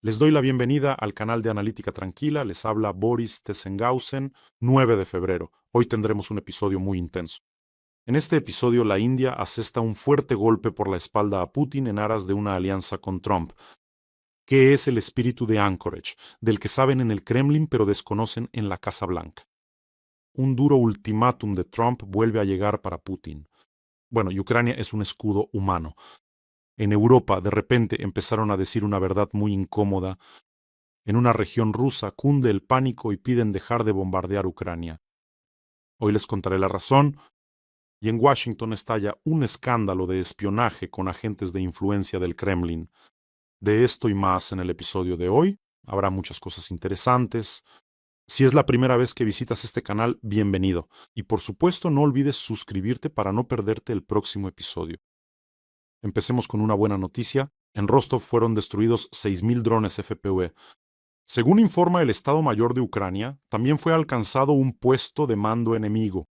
Les doy la bienvenida al canal de Analítica Tranquila. Les habla Boris Tessenghausen, 9 de febrero. Hoy tendremos un episodio muy intenso. En este episodio, la India asesta un fuerte golpe por la espalda a Putin en aras de una alianza con Trump. ¿Qué es el espíritu de Anchorage, del que saben en el Kremlin pero desconocen en la Casa Blanca? Un duro ultimátum de Trump vuelve a llegar para Putin. Bueno, y Ucrania es un escudo humano. En Europa, de repente, empezaron a decir una verdad muy incómoda. En una región rusa cunde el pánico y piden dejar de bombardear Ucrania. Hoy les contaré la razón, y en Washington estalla un escándalo de espionaje con agentes de influencia del Kremlin. De esto y más en el episodio de hoy. Habrá muchas cosas interesantes. Si es la primera vez que visitas este canal, bienvenido. Y por supuesto no olvides suscribirte para no perderte el próximo episodio. Empecemos con una buena noticia. En Rostov fueron destruidos 6.000 drones FPV. Según informa el Estado Mayor de Ucrania, también fue alcanzado un puesto de mando enemigo.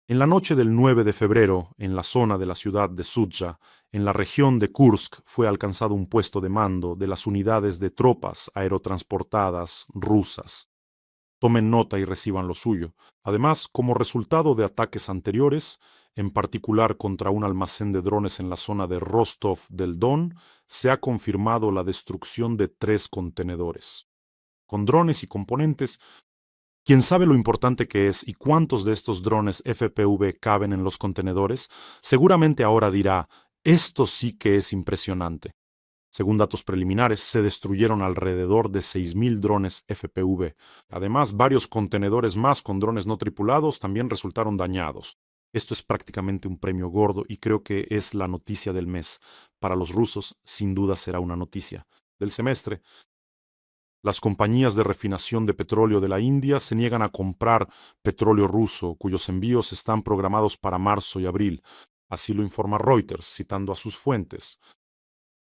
En la noche del 9 de febrero, en la zona de la ciudad de Sudzha, en la región de Kursk, fue alcanzado un puesto de mando de las unidades de tropas aerotransportadas rusas. Tomen nota y reciban lo suyo. Además, como resultado de ataques anteriores, en particular contra un almacén de drones en la zona de Rostov del Don, se ha confirmado la destrucción de 3 contenedores. Con drones y componentes, ¿quién sabe lo importante que es y cuántos de estos drones FPV caben en los contenedores? Seguramente ahora dirá, esto sí que es impresionante. Según datos preliminares, se destruyeron alrededor de 6.000 drones FPV. Además, varios contenedores más con drones no tripulados también resultaron dañados. Esto es prácticamente un premio gordo y creo que es la noticia del mes. Para los rusos, sin duda será una noticia del semestre. Las compañías de refinación de petróleo de la India se niegan a comprar petróleo ruso, cuyos envíos están programados para marzo y abril. Así lo informa Reuters, citando a sus fuentes.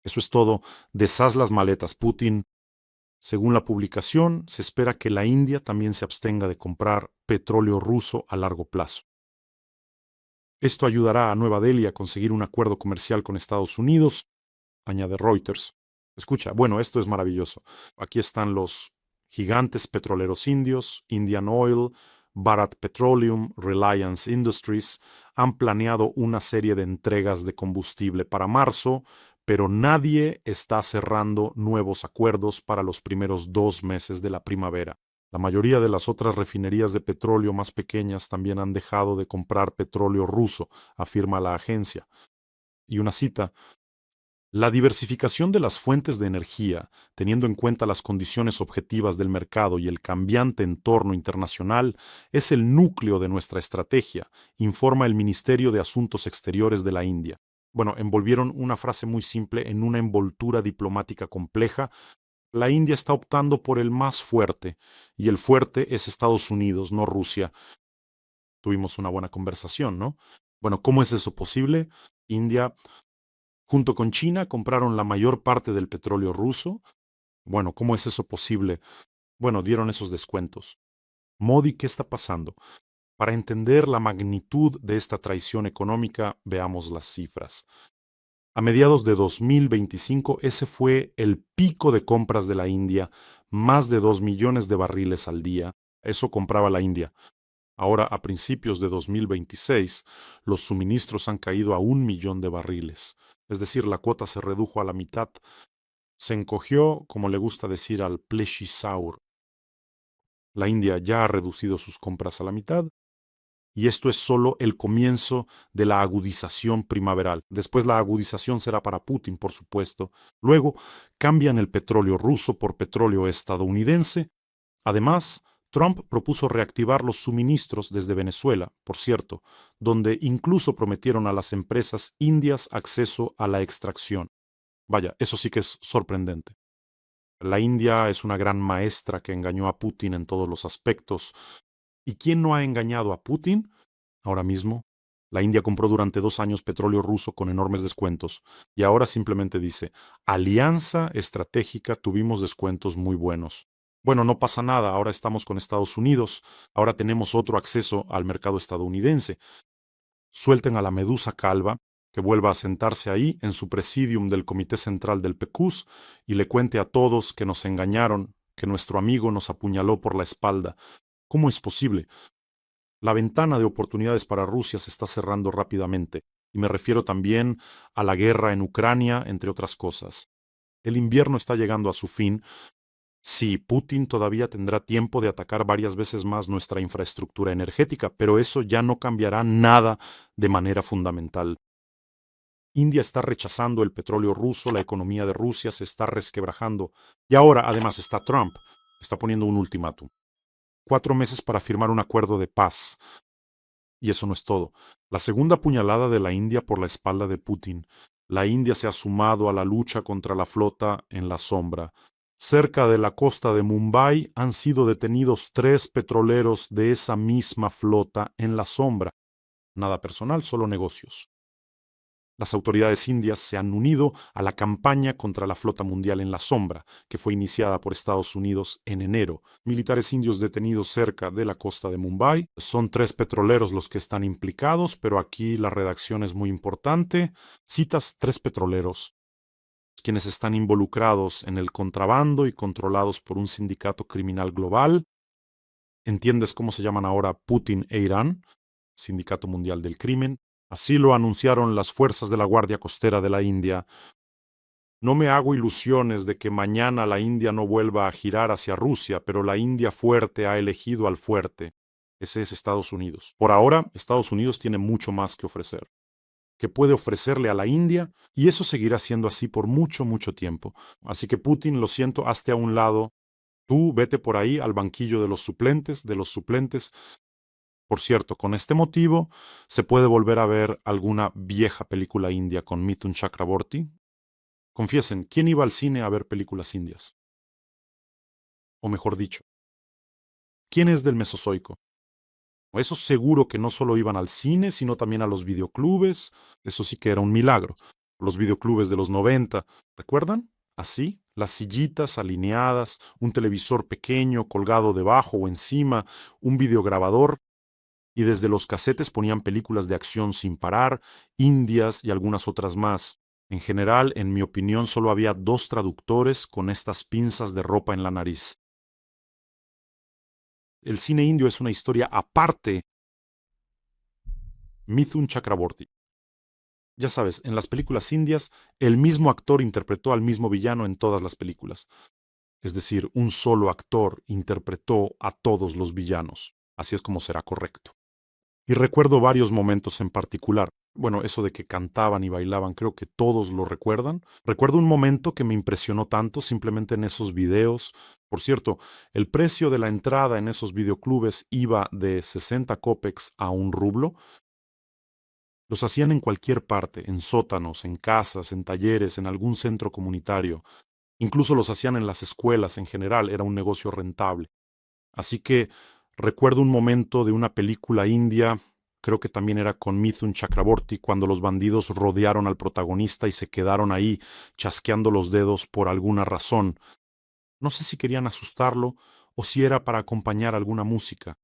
Eso es todo. Deshaz las maletas, Putin. Según la publicación, se espera que la India también se abstenga de comprar petróleo ruso a largo plazo. Esto ayudará a Nueva Delhi a conseguir un acuerdo comercial con Estados Unidos, añade Reuters. Escucha, bueno, esto es maravilloso. Aquí están los gigantes petroleros indios, Indian Oil, Bharat Petroleum, Reliance Industries, han planeado una serie de entregas de combustible para marzo, pero nadie está cerrando nuevos acuerdos para los primeros 2 meses de la primavera. La mayoría de las otras refinerías de petróleo más pequeñas también han dejado de comprar petróleo ruso, afirma la agencia. Y una cita: la diversificación de las fuentes de energía, teniendo en cuenta las condiciones objetivas del mercado y el cambiante entorno internacional, es el núcleo de nuestra estrategia, informa el Ministerio de Asuntos Exteriores de la India. Bueno, envolvieron una frase muy simple en una envoltura diplomática compleja. La India está optando por el más fuerte, y el fuerte es Estados Unidos, no Rusia. Tuvimos una buena conversación, ¿no? Bueno, ¿cómo es eso posible? India, junto con China, compraron la mayor parte del petróleo ruso. Bueno, ¿cómo es eso posible? Bueno, dieron esos descuentos. Modi, ¿qué está pasando? Para entender la magnitud de esta traición económica, veamos las cifras. A mediados de 2025, ese fue el pico de compras de la India, más de 2 millones de barriles al día. Eso compraba la India. Ahora, a principios de 2026, los suministros han caído a 1 millón de barriles. Es decir, la cuota se redujo a la mitad. Se encogió, como le gusta decir, al plesiosaur. La India ya ha reducido sus compras a la mitad, y esto es solo el comienzo de la agudización primaveral. Después la agudización será para Putin, por supuesto. Luego cambian el petróleo ruso por petróleo estadounidense. Además, Trump propuso reactivar los suministros desde Venezuela, por cierto, donde incluso prometieron a las empresas indias acceso a la extracción. Vaya, eso sí que es sorprendente. La India es una gran maestra que engañó a Putin en todos los aspectos. ¿Y quién no ha engañado a Putin? Ahora mismo, la India compró durante 2 años petróleo ruso con enormes descuentos, y ahora simplemente dice, alianza estratégica, tuvimos descuentos muy buenos. Bueno, no pasa nada, ahora estamos con Estados Unidos, ahora tenemos otro acceso al mercado estadounidense. Suelten a la medusa calva que vuelva a sentarse ahí en su presidium del Comité Central del PQS y le cuente a todos que nos engañaron, que nuestro amigo nos apuñaló por la espalda. ¿Cómo es posible? La ventana de oportunidades para Rusia se está cerrando rápidamente, y me refiero también a la guerra en Ucrania, entre otras cosas. El invierno está llegando a su fin. Sí, Putin todavía tendrá tiempo de atacar varias veces más nuestra infraestructura energética, pero eso ya no cambiará nada de manera fundamental. India está rechazando el petróleo ruso, la economía de Rusia se está resquebrajando, y ahora además está Trump, está poniendo un ultimátum. 4 meses para firmar un acuerdo de paz. Y eso no es todo. La segunda puñalada de la India por la espalda de Putin. La India se ha sumado a la lucha contra la flota en la sombra. Cerca de la costa de Mumbai han sido detenidos 3 petroleros de esa misma flota en la sombra. Nada personal, solo negocios. Las autoridades indias se han unido a la campaña contra la flota mundial en la sombra, que fue iniciada por Estados Unidos en enero. Militares indios detenidos cerca de la costa de Mumbai. Son 3 petroleros los que están implicados, pero aquí la redacción es muy importante. Citas 3 petroleros, quienes están involucrados en el contrabando y controlados por un sindicato criminal global. ¿Entiendes cómo se llaman ahora Putin e Irán? Sindicato Mundial del Crimen. Así lo anunciaron las fuerzas de la Guardia Costera de la India. No me hago ilusiones de que mañana la India no vuelva a girar hacia Rusia, pero la India fuerte ha elegido al fuerte. Ese es Estados Unidos. Por ahora, Estados Unidos tiene mucho más que ofrecer. Que puede ofrecerle a la India, y eso seguirá siendo así por mucho, mucho tiempo. Así que Putin, lo siento, hazte a un lado. Tú vete por ahí al banquillo de los suplentes, Por cierto, con este motivo se puede volver a ver alguna vieja película india con Mithun Chakraborty. Confiesen, ¿quién iba al cine a ver películas indias? O mejor dicho, ¿quién es del Mesozoico? Eso seguro que no solo iban al cine, sino también a los videoclubes. Eso sí que era un milagro. Los videoclubes de los 90, ¿recuerdan? Así, las sillitas alineadas, un televisor pequeño colgado debajo o encima, un videograbador, y desde los casetes ponían películas de acción sin parar, indias y algunas otras más. En general, en mi opinión, solo había 2 traductores con estas pinzas de ropa en la nariz. El cine indio es una historia aparte. Mithun Chakraborty. Ya sabes, en las películas indias, el mismo actor interpretó al mismo villano en todas las películas. Es decir, un solo actor interpretó a todos los villanos. Así es como será correcto. Y recuerdo varios momentos en particular. Bueno, eso de que cantaban y bailaban, creo que todos lo recuerdan. Recuerdo un momento que me impresionó tanto simplemente en esos videos. Por cierto, el precio de la entrada en esos videoclubes iba de 60 cópex a 1 rublo. Los hacían en cualquier parte, en sótanos, en casas, en talleres, en algún centro comunitario. Incluso los hacían en las escuelas en general, era un negocio rentable. Así que recuerdo un momento de una película india, creo que también era con Mithun Chakraborty, cuando los bandidos rodearon al protagonista y se quedaron ahí chasqueando los dedos por alguna razón. No sé si querían asustarlo o si era para acompañar alguna música.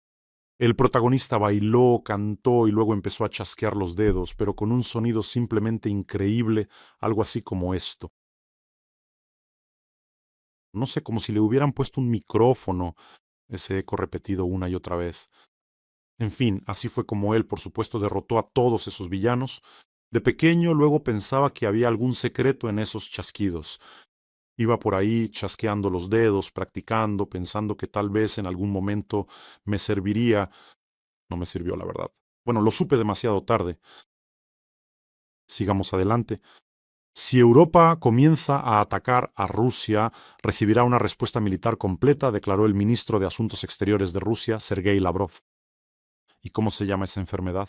El protagonista bailó, cantó y luego empezó a chasquear los dedos, pero con un sonido simplemente increíble, algo así como esto. No sé, como si le hubieran puesto un micrófono, ese eco repetido una y otra vez. En fin, así fue como él, por supuesto, derrotó a todos esos villanos. De pequeño luego pensaba que había algún secreto en esos chasquidos. Iba por ahí chasqueando los dedos, practicando, pensando que tal vez en algún momento me serviría. No me sirvió, la verdad. Bueno, lo supe demasiado tarde. Sigamos adelante. Si Europa comienza a atacar a Rusia, recibirá una respuesta militar completa, declaró el ministro de Asuntos Exteriores de Rusia, Sergei Lavrov. ¿Y cómo se llama esa enfermedad?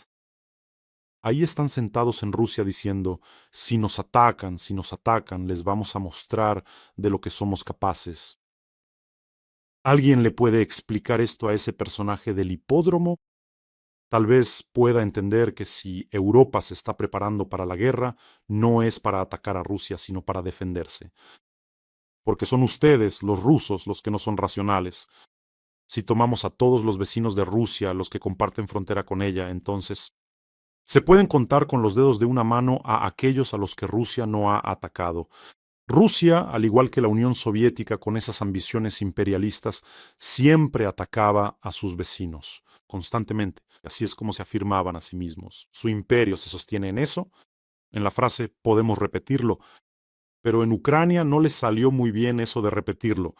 Ahí están sentados en Rusia diciendo, si nos atacan, les vamos a mostrar de lo que somos capaces. ¿Alguien le puede explicar esto a ese personaje del hipódromo? Tal vez pueda entender que si Europa se está preparando para la guerra, no es para atacar a Rusia, sino para defenderse. Porque son ustedes, los rusos, los que no son racionales. Si tomamos a todos los vecinos de Rusia, los que comparten frontera con ella, entonces Se pueden contar con los dedos de una mano a aquellos a los que Rusia no ha atacado. Rusia, al igual que la Unión Soviética con esas ambiciones imperialistas, siempre atacaba a sus vecinos, constantemente. Así es como se afirmaban a sí mismos. Su imperio se sostiene en eso. En la frase podemos repetirlo, pero en Ucrania no les salió muy bien eso de repetirlo.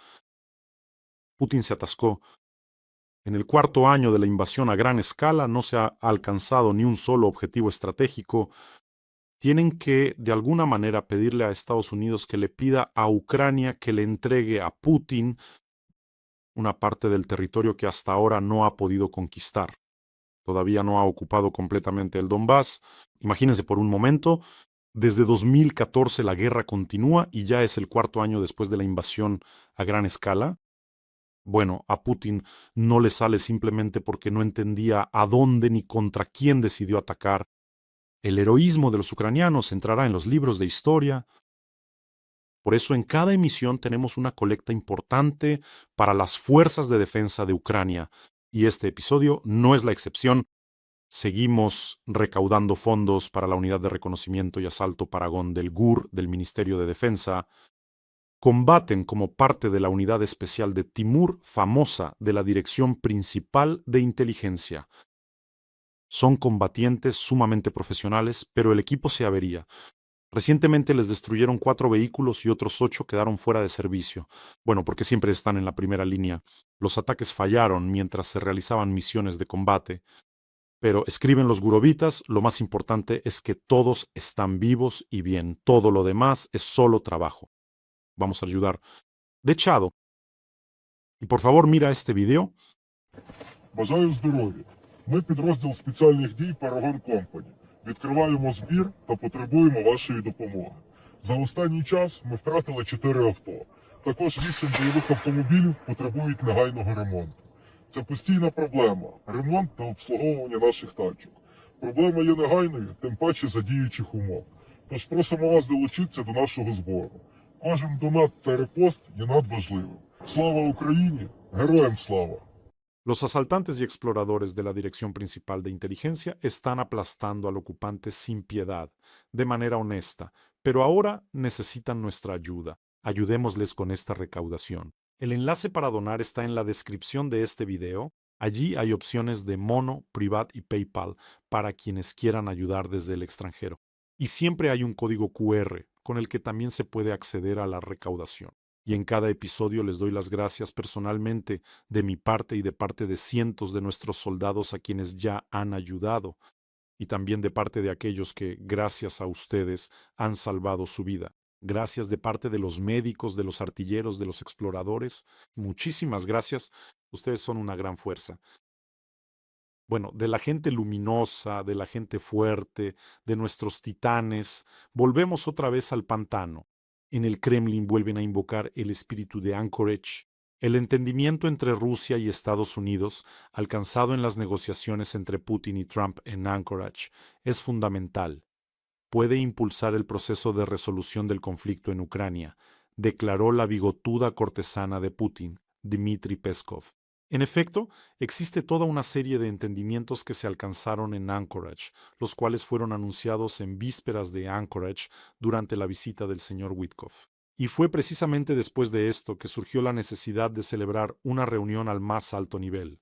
Putin se atascó. En el cuarto año de la invasión a gran escala no se ha alcanzado ni un solo objetivo estratégico. Tienen que, de alguna manera, pedirle a Estados Unidos que le pida a Ucrania que le entregue a Putin una parte del territorio que hasta ahora no ha podido conquistar. Todavía no ha ocupado completamente el Donbass. Imagínense por un momento, desde 2014 la guerra continúa y ya es el cuarto año después de la invasión a gran escala. Bueno, a Putin no le sale simplemente porque no entendía a dónde ni contra quién decidió atacar. El heroísmo de los ucranianos entrará en los libros de historia. Por eso en cada emisión tenemos una colecta importante para las fuerzas de defensa de Ucrania. Y este episodio no es la excepción. Seguimos recaudando fondos para la Unidad de Reconocimiento y Asalto Paragón del GUR del Ministerio de Defensa. Combaten como parte de la unidad especial de Timur, famosa de la Dirección Principal de Inteligencia. Son combatientes sumamente profesionales, pero el equipo se avería. Recientemente les destruyeron 4 vehículos y otros 8 quedaron fuera de servicio. Bueno, porque siempre están en la primera línea. Los ataques fallaron mientras se realizaban misiones de combate. Pero escriben los gurovitas, lo más importante es que todos están vivos y bien. Todo lo demás es solo trabajo. Vamos a ayudar. De Chado. Y por favor mira este video. Бажаю здоров'я. Ми підрозділ спеціальних дій Парагон Компані. Відкриваємо збір та потребуємо вашої допомоги. За останній час ми втратили 4 авто. Також 8 бойових автомобілів потребують негайного ремонту. Це постійна проблема – ремонт та обслуговування наших тачок. Проблема є негайною, тим паче за діючих умов. Тож просимо вас долучитися до нашого збору. Кожен донат та репост є надважливим. Слава Україні! Героям слава! Los asaltantes y exploradores de la Dirección Principal de Inteligencia están aplastando al ocupante sin piedad, de manera honesta, pero ahora necesitan nuestra ayuda. Ayudémosles con esta recaudación. El enlace para donar está en la descripción de este video. Allí hay opciones de Mono, Privat y PayPal para quienes quieran ayudar desde el extranjero. Y siempre hay un código QR con el que también se puede acceder a la recaudación. Y en cada episodio les doy las gracias personalmente de mi parte y de parte de cientos de nuestros soldados a quienes ya han ayudado, y también de parte de aquellos que, gracias a ustedes, han salvado su vida. Gracias de parte de los médicos, de los artilleros, de los exploradores. Muchísimas gracias. Ustedes son una gran fuerza. Bueno, de la gente luminosa, de la gente fuerte, de nuestros titanes, volvemos otra vez al pantano. En el Kremlin vuelven a invocar el espíritu de Anchorage, el entendimiento entre Rusia y Estados Unidos, alcanzado en las negociaciones entre Putin y Trump en Anchorage, es fundamental. Puede impulsar el proceso de resolución del conflicto en Ucrania, declaró la bigotuda cortesana de Putin, Dmitry Peskov. En efecto, existe toda una serie de entendimientos que se alcanzaron en Anchorage, los cuales fueron anunciados en vísperas de Anchorage durante la visita del señor Witkoff. Y fue precisamente después de esto que surgió la necesidad de celebrar una reunión al más alto nivel.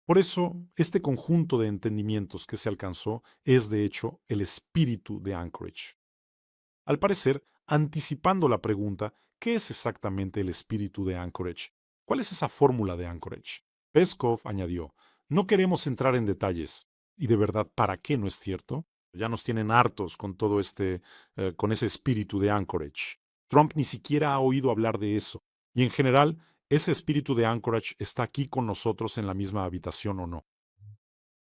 Por eso, este conjunto de entendimientos que se alcanzó es, de hecho, el espíritu de Anchorage. Al parecer, anticipando la pregunta, ¿qué es exactamente el espíritu de Anchorage? ¿Cuál es esa fórmula de Anchorage? Peskov añadió, no queremos entrar en detalles. ¿Y de verdad para qué no es cierto? Ya nos tienen hartos con todo con ese espíritu de Anchorage. Trump ni siquiera ha oído hablar de eso. Y en general, ese espíritu de Anchorage está aquí con nosotros en la misma habitación o no.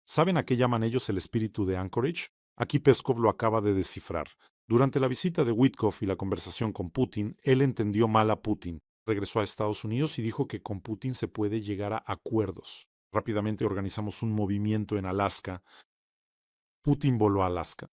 ¿Saben a qué llaman ellos el espíritu de Anchorage? Aquí Peskov lo acaba de descifrar. Durante la visita de Witkoff y la conversación con Putin, él entendió mal a Putin. Regresó a Estados Unidos y dijo que con Putin se puede llegar a acuerdos. Rápidamente organizamos un movimiento en Alaska. Putin voló a Alaska.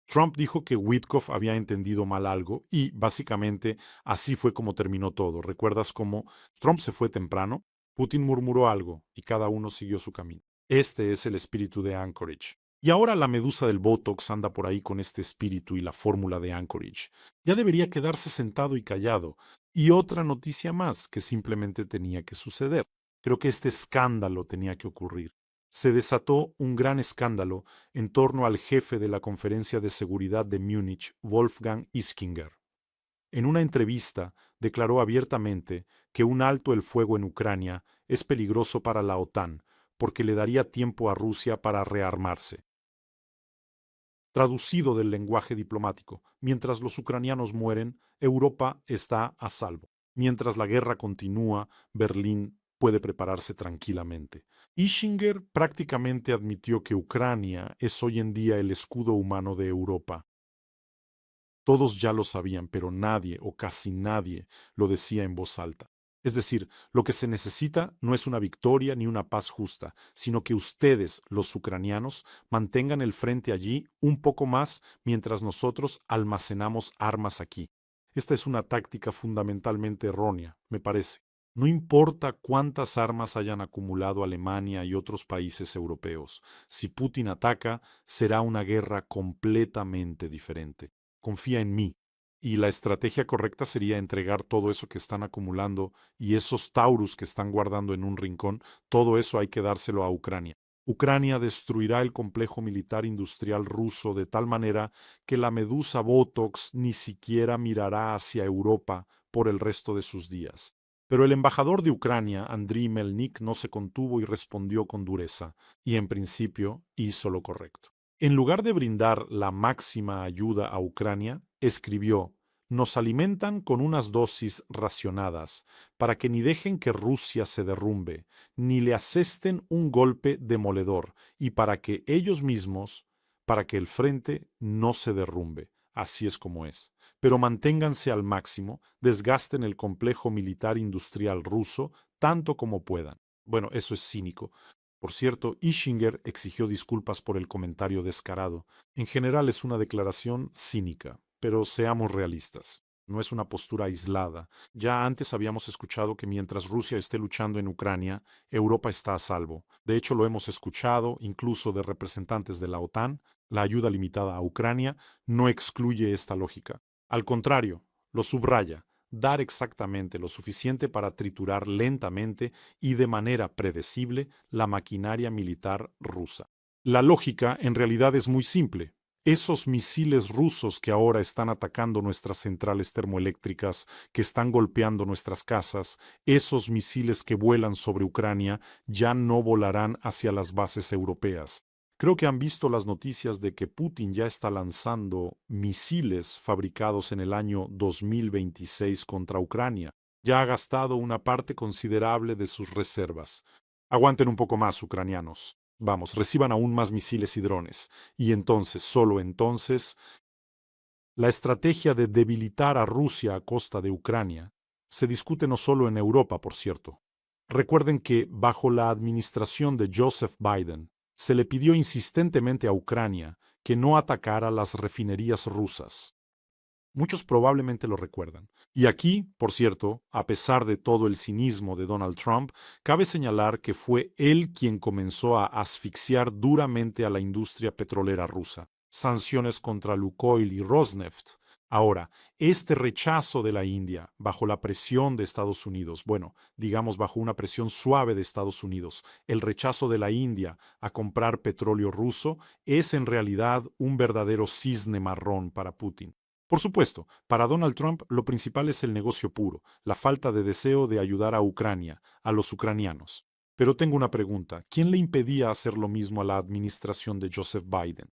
Trump dijo que Witkoff había entendido mal algo y, básicamente, así fue como terminó todo. ¿Recuerdas cómo Trump se fue temprano? Putin murmuró algo y cada uno siguió su camino. Este es el espíritu de Anchorage. Y ahora la medusa del Botox anda por ahí con este espíritu y la fórmula de Anchorage. Ya debería quedarse sentado y callado. Y otra noticia más que simplemente tenía que suceder. Creo que este escándalo tenía que ocurrir. Se desató un gran escándalo en torno al jefe de la Conferencia de Seguridad de Múnich, Wolfgang Ischinger. En una entrevista declaró abiertamente que un alto el fuego en Ucrania es peligroso para la OTAN porque le daría tiempo a Rusia para rearmarse. Traducido del lenguaje diplomático, mientras los ucranianos mueren, Europa está a salvo. Mientras la guerra continúa, Berlín puede prepararse tranquilamente. Ischinger prácticamente admitió que Ucrania es hoy en día el escudo humano de Europa. Todos ya lo sabían, pero nadie o casi nadie lo decía en voz alta. Es decir, lo que se necesita no es una victoria ni una paz justa, sino que ustedes, los ucranianos, mantengan el frente allí un poco más mientras nosotros almacenamos armas aquí. Esta es una táctica fundamentalmente errónea, me parece. No importa cuántas armas hayan acumulado Alemania y otros países europeos, si Putin ataca, será una guerra completamente diferente. Confía en mí. Y la estrategia correcta sería entregar todo eso que están acumulando y esos Taurus que están guardando en un rincón, todo eso hay que dárselo a Ucrania. Ucrania destruirá el complejo militar industrial ruso de tal manera que la medusa Botox ni siquiera mirará hacia Europa por el resto de sus días. Pero el embajador de Ucrania, Andriy Melnik, no se contuvo y respondió con dureza, y en principio hizo lo correcto. En lugar de brindar la máxima ayuda a Ucrania, escribió: nos alimentan con unas dosis racionadas, para que ni dejen que Rusia se derrumbe, ni le asesten un golpe demoledor, y para que ellos mismos, para que el frente no se derrumbe. Así es como es. Pero manténganse al máximo, desgasten el complejo militar industrial ruso tanto como puedan. Bueno, eso es cínico. Por cierto, Ischinger exigió disculpas por el comentario descarado. En general es una declaración cínica, pero seamos realistas. No es una postura aislada. Ya antes habíamos escuchado que mientras Rusia esté luchando en Ucrania, Europa está a salvo. De hecho, lo hemos escuchado incluso de representantes de la OTAN. La ayuda limitada a Ucrania no excluye esta lógica. Al contrario, lo subraya: dar exactamente lo suficiente para triturar lentamente y de manera predecible la maquinaria militar rusa. La lógica en realidad es muy simple. Esos misiles rusos que ahora están atacando nuestras centrales termoeléctricas, que están golpeando nuestras casas, esos misiles que vuelan sobre Ucrania, ya no volarán hacia las bases europeas. Creo que han visto las noticias de que Putin ya está lanzando misiles fabricados en el año 2026 contra Ucrania. Ya ha gastado una parte considerable de sus reservas. Aguanten un poco más, ucranianos. Vamos, reciban aún más misiles y drones. Y entonces, solo entonces, la estrategia de debilitar a Rusia a costa de Ucrania se discute no solo en Europa, por cierto. Recuerden que, bajo la administración de Joseph Biden, se le pidió insistentemente a Ucrania que no atacara las refinerías rusas. Muchos probablemente lo recuerdan. Y aquí, por cierto, a pesar de todo el cinismo de Donald Trump, cabe señalar que fue él quien comenzó a asfixiar duramente a la industria petrolera rusa. Sanciones contra Lukoil y Rosneft. Ahora, este rechazo de la India, bajo la presión de Estados Unidos, bueno, digamos bajo una presión suave de Estados Unidos, el rechazo de la India a comprar petróleo ruso es en realidad un verdadero cisne marrón para Putin. Por supuesto, para Donald Trump lo principal es el negocio puro, la falta de deseo de ayudar a Ucrania, a los ucranianos. Pero tengo una pregunta: ¿quién le impedía hacer lo mismo a la administración de Joseph Biden?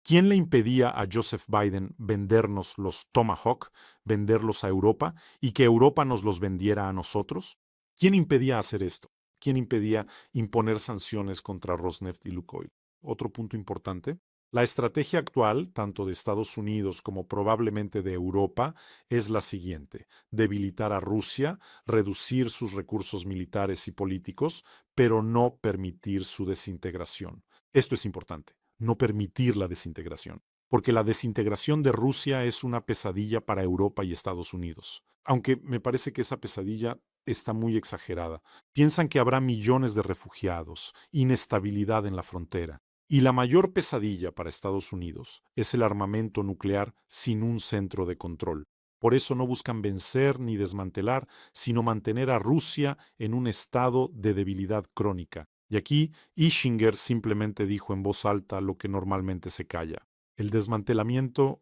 ¿Quién le impedía a Joseph Biden vendernos los Tomahawk, venderlos a Europa y que Europa nos los vendiera a nosotros? ¿Quién impedía hacer esto? ¿Quién impedía imponer sanciones contra Rosneft y Lukoil? Otro punto importante: la estrategia actual, tanto de Estados Unidos como probablemente de Europa, es la siguiente: debilitar a Rusia, reducir sus recursos militares y políticos, pero no permitir su desintegración. Esto es importante: no permitir la desintegración, porque la desintegración de Rusia es una pesadilla para Europa y Estados Unidos. Aunque me parece que esa pesadilla está muy exagerada. Piensan que habrá millones de refugiados, inestabilidad en la frontera. Y la mayor pesadilla para Estados Unidos es el armamento nuclear sin un centro de control. Por eso no buscan vencer ni desmantelar, sino mantener a Rusia en un estado de debilidad crónica. Y aquí Ischinger simplemente dijo en voz alta lo que normalmente se calla. El desmantelamiento,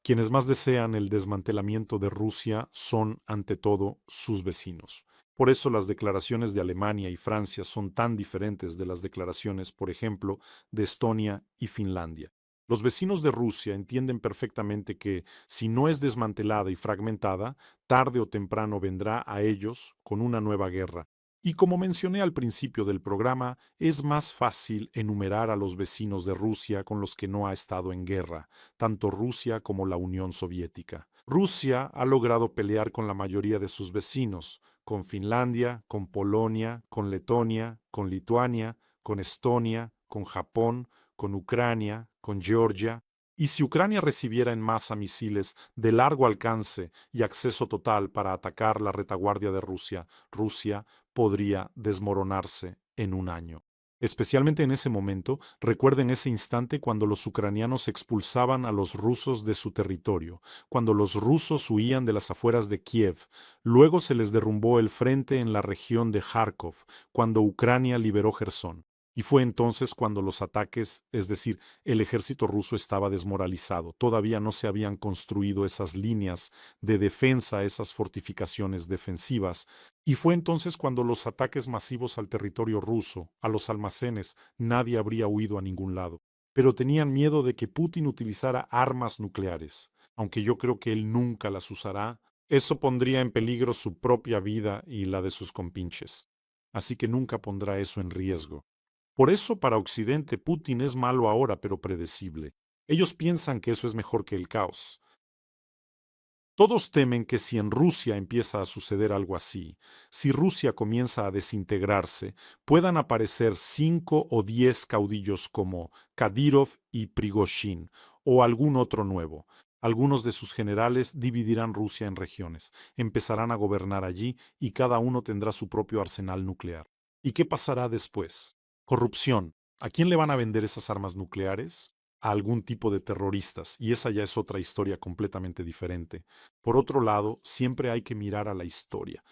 quienes más desean el desmantelamiento de Rusia son, ante todo, sus vecinos. Por eso las declaraciones de Alemania y Francia son tan diferentes de las declaraciones, por ejemplo, de Estonia y Finlandia. Los vecinos de Rusia entienden perfectamente que, si no es desmantelada y fragmentada, tarde o temprano vendrá a ellos con una nueva guerra. Y como mencioné al principio del programa, es más fácil enumerar a los vecinos de Rusia con los que no ha estado en guerra, tanto Rusia como la Unión Soviética. Rusia ha logrado pelear con la mayoría de sus vecinos, con Finlandia, con Polonia, con Letonia, con Lituania, con Estonia, con Japón, con Ucrania, con Georgia. Y si Ucrania recibiera en masa misiles de largo alcance y acceso total para atacar la retaguardia de Rusia, Rusia podría desmoronarse en un año. Especialmente en ese momento, recuerden ese instante cuando los ucranianos expulsaban a los rusos de su territorio, cuando los rusos huían de las afueras de Kiev, luego se les derrumbó el frente en la región de Kharkov, cuando Ucrania liberó Jersón. Y fue entonces cuando los ataques, es decir, el ejército ruso estaba desmoralizado, todavía no se habían construido esas líneas de defensa, esas fortificaciones defensivas, y fue entonces cuando los ataques masivos al territorio ruso, a los almacenes, nadie habría huido a ningún lado. Pero tenían miedo de que Putin utilizara armas nucleares. Aunque yo creo que él nunca las usará, eso pondría en peligro su propia vida y la de sus compinches. Así que nunca pondrá eso en riesgo. Por eso para Occidente Putin es malo ahora, pero predecible. Ellos piensan que eso es mejor que el caos. Todos temen que si en Rusia empieza a suceder algo así, si Rusia comienza a desintegrarse, puedan aparecer 5 o 10 caudillos como Kadyrov y Prigozhin, o algún otro nuevo. Algunos de sus generales dividirán Rusia en regiones, empezarán a gobernar allí y cada uno tendrá su propio arsenal nuclear. ¿Y qué pasará después? Corrupción. ¿A quién le van a vender esas armas nucleares? A algún tipo de terroristas, y esa ya es otra historia completamente diferente. Por otro lado, siempre hay que mirar a la historia.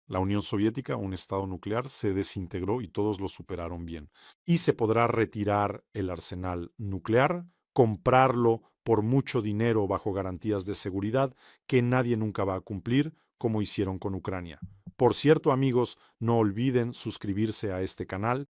La Unión Soviética, un estado nuclear, se desintegró y todos lo superaron bien. Y se podrá retirar el arsenal nuclear, comprarlo por mucho dinero bajo garantías de seguridad que nadie nunca va a cumplir, como hicieron con Ucrania. Por cierto, amigos, no olviden suscribirse a este canal.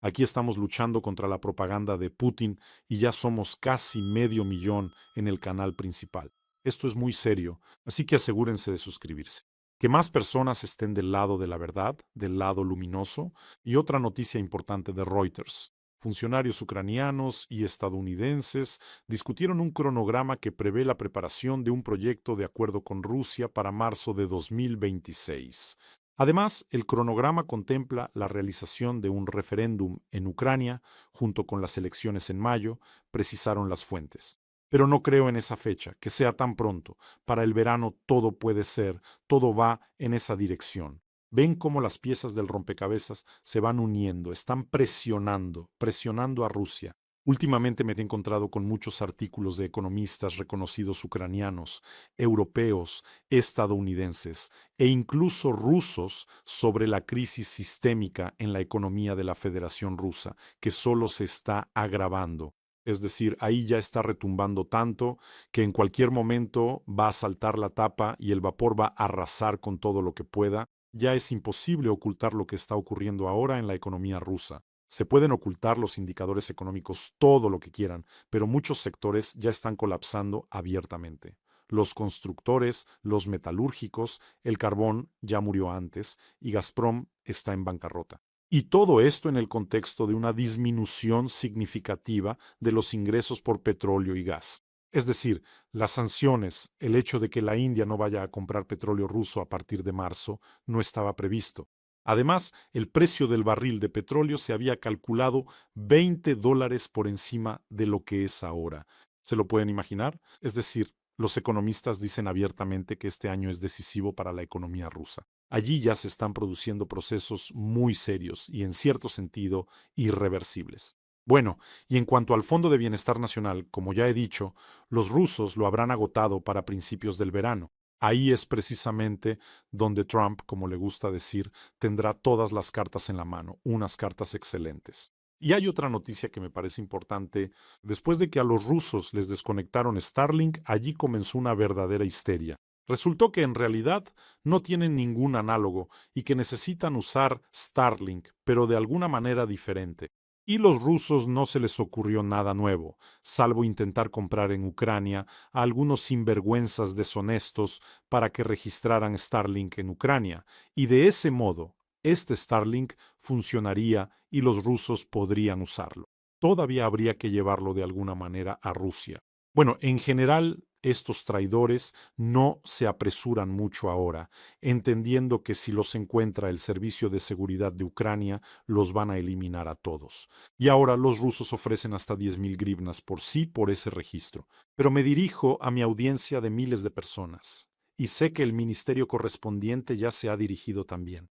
Aquí estamos luchando contra la propaganda de Putin y ya somos casi 500,000 en el canal principal. Esto es muy serio, así que asegúrense de suscribirse. Que más personas estén del lado de la verdad, del lado luminoso. Y otra noticia importante de Reuters. Funcionarios ucranianos y estadounidenses discutieron un cronograma que prevé la preparación de un proyecto de acuerdo con Rusia para marzo de 2026. Además, el cronograma contempla la realización de un referéndum en Ucrania, junto con las elecciones en mayo, precisaron las fuentes. Pero no creo en esa fecha, que sea tan pronto. Para el verano todo puede ser, todo va en esa dirección. Ven cómo las piezas del rompecabezas se van uniendo, están presionando a Rusia. Últimamente me he encontrado con muchos artículos de economistas reconocidos ucranianos, europeos, estadounidenses e incluso rusos sobre la crisis sistémica en la economía de la Federación Rusa, que solo se está agravando. Es decir, ahí ya está retumbando tanto que en cualquier momento va a saltar la tapa y el vapor va a arrasar con todo lo que pueda. Ya es imposible ocultar lo que está ocurriendo ahora en la economía rusa. Se pueden ocultar los indicadores económicos todo lo que quieran, pero muchos sectores ya están colapsando abiertamente. Los constructores, los metalúrgicos, el carbón ya murió antes y Gazprom está en bancarrota. Y todo esto en el contexto de una disminución significativa de los ingresos por petróleo y gas. Es decir, las sanciones, el hecho de que la India no vaya a comprar petróleo ruso a partir de marzo, no estaba previsto. Además, el precio del barril de petróleo se había calculado $20 por encima de lo que es ahora. ¿Se lo pueden imaginar? Es decir, los economistas dicen abiertamente que este año es decisivo para la economía rusa. Allí ya se están produciendo procesos muy serios y, en cierto sentido, irreversibles. Bueno, y en cuanto al Fondo de Bienestar Nacional, como ya he dicho, los rusos lo habrán agotado para principios del verano. Ahí es precisamente donde Trump, como le gusta decir, tendrá todas las cartas en la mano, unas cartas excelentes. Y hay otra noticia que me parece importante. Después de que a los rusos les desconectaron Starlink, allí comenzó una verdadera histeria. Resultó que en realidad no tienen ningún análogo y que necesitan usar Starlink, pero de alguna manera diferente. Y los rusos no se les ocurrió nada nuevo, salvo intentar comprar en Ucrania a algunos sinvergüenzas deshonestos para que registraran Starlink en Ucrania. Y de ese modo, este Starlink funcionaría y los rusos podrían usarlo. Todavía habría que llevarlo de alguna manera a Rusia. Bueno, en general, estos traidores no se apresuran mucho ahora, entendiendo que si los encuentra el Servicio de Seguridad de Ucrania, los van a eliminar a todos. Y ahora los rusos ofrecen hasta 10.000 grivnas por sí por ese registro. Pero me dirijo a mi audiencia de miles de personas, y sé que el ministerio correspondiente ya se ha dirigido también.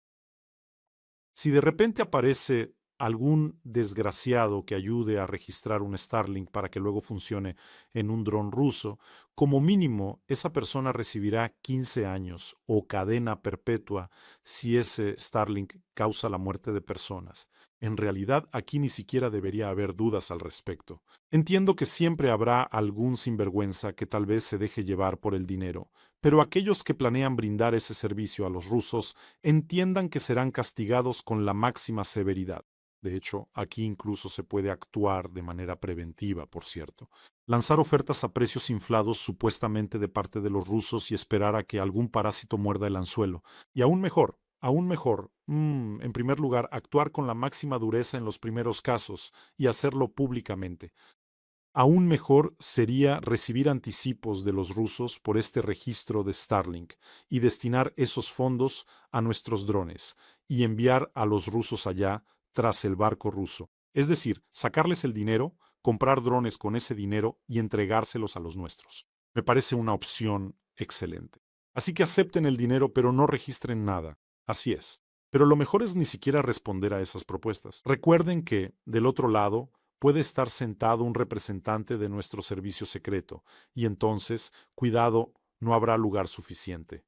Si de repente aparece algún desgraciado que ayude a registrar un Starlink para que luego funcione en un dron ruso, como mínimo esa persona recibirá 15 años o cadena perpetua si ese Starlink causa la muerte de personas. En realidad, aquí ni siquiera debería haber dudas al respecto. Entiendo que siempre habrá algún sinvergüenza que tal vez se deje llevar por el dinero, pero aquellos que planean brindar ese servicio a los rusos entiendan que serán castigados con la máxima severidad. De hecho, aquí incluso se puede actuar de manera preventiva, por cierto. Lanzar ofertas a precios inflados supuestamente de parte de los rusos y esperar a que algún parásito muerda el anzuelo. Y aún mejor, en primer lugar, actuar con la máxima dureza en los primeros casos y hacerlo públicamente. Aún mejor sería recibir anticipos de los rusos por este registro de Starlink y destinar esos fondos a nuestros drones y enviar a los rusos allá tras el barco ruso. Es decir, sacarles el dinero, comprar drones con ese dinero y entregárselos a los nuestros. Me parece una opción excelente. Así que acepten el dinero, pero no registren nada. Así es. Pero lo mejor es ni siquiera responder a esas propuestas. Recuerden que, del otro lado, puede estar sentado un representante de nuestro servicio secreto, y entonces, cuidado, no habrá lugar suficiente.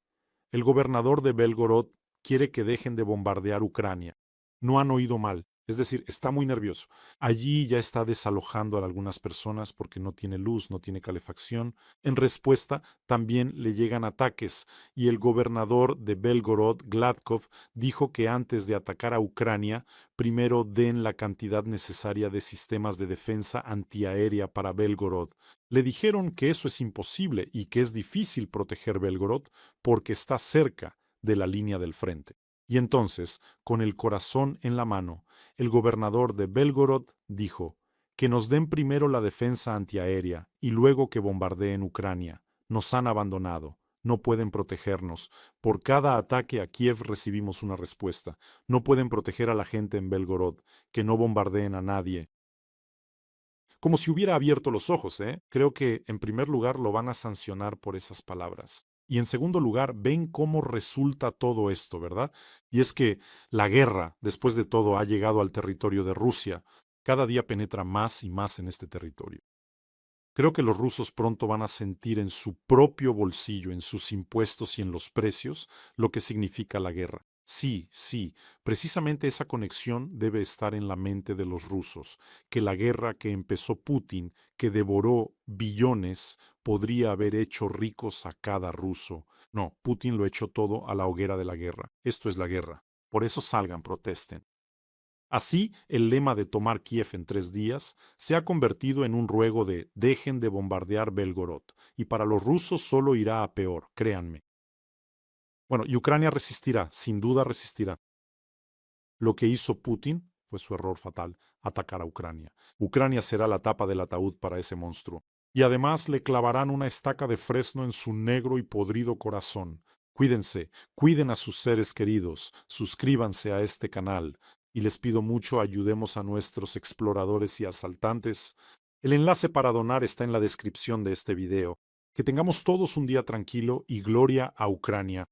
El gobernador de Belgorod quiere que dejen de bombardear Ucrania. No han oído mal, es decir, está muy nervioso. Allí ya está desalojando a algunas personas porque no tiene luz, no tiene calefacción. En respuesta, también le llegan ataques, y el gobernador de Belgorod, Gladkov, dijo que antes de atacar a Ucrania, primero den la cantidad necesaria de sistemas de defensa antiaérea para Belgorod. Le dijeron que eso es imposible y que es difícil proteger Belgorod porque está cerca de la línea del frente. Y entonces, con el corazón en la mano, el gobernador de Belgorod dijo: que nos den primero la defensa antiaérea y luego que bombardeen Ucrania. Nos han abandonado. No pueden protegernos. Por cada ataque a Kiev recibimos una respuesta. No pueden proteger a la gente en Belgorod. Que no bombardeen a nadie. Como si hubiera abierto los ojos, ¿eh? Creo que en primer lugar lo van a sancionar por esas palabras. Y en segundo lugar, ven cómo resulta todo esto, ¿verdad? Y es que la guerra, después de todo, ha llegado al territorio de Rusia. Cada día penetra más y más en este territorio. Creo que los rusos pronto van a sentir en su propio bolsillo, en sus impuestos y en los precios, lo que significa la guerra. Sí, sí, precisamente esa conexión debe estar en la mente de los rusos, que la guerra que empezó Putin, que devoró billones, podría haber hecho ricos a cada ruso. No, Putin lo echó todo a la hoguera de la guerra. Esto es la guerra. Por eso salgan, protesten. Así, el lema de tomar Kiev en 3 días se ha convertido en un ruego de dejen de bombardear Belgorod, y para los rusos solo irá a peor, créanme. Bueno, y Ucrania resistirá, sin duda resistirá. Lo que hizo Putin fue su error fatal, atacar a Ucrania. Ucrania será la tapa del ataúd para ese monstruo. Y además le clavarán una estaca de fresno en su negro y podrido corazón. Cuídense, cuiden a sus seres queridos, suscríbanse a este canal. Y les pido mucho, ayudemos a nuestros exploradores y asaltantes. El enlace para donar está en la descripción de este video. Que tengamos todos un día tranquilo y gloria a Ucrania.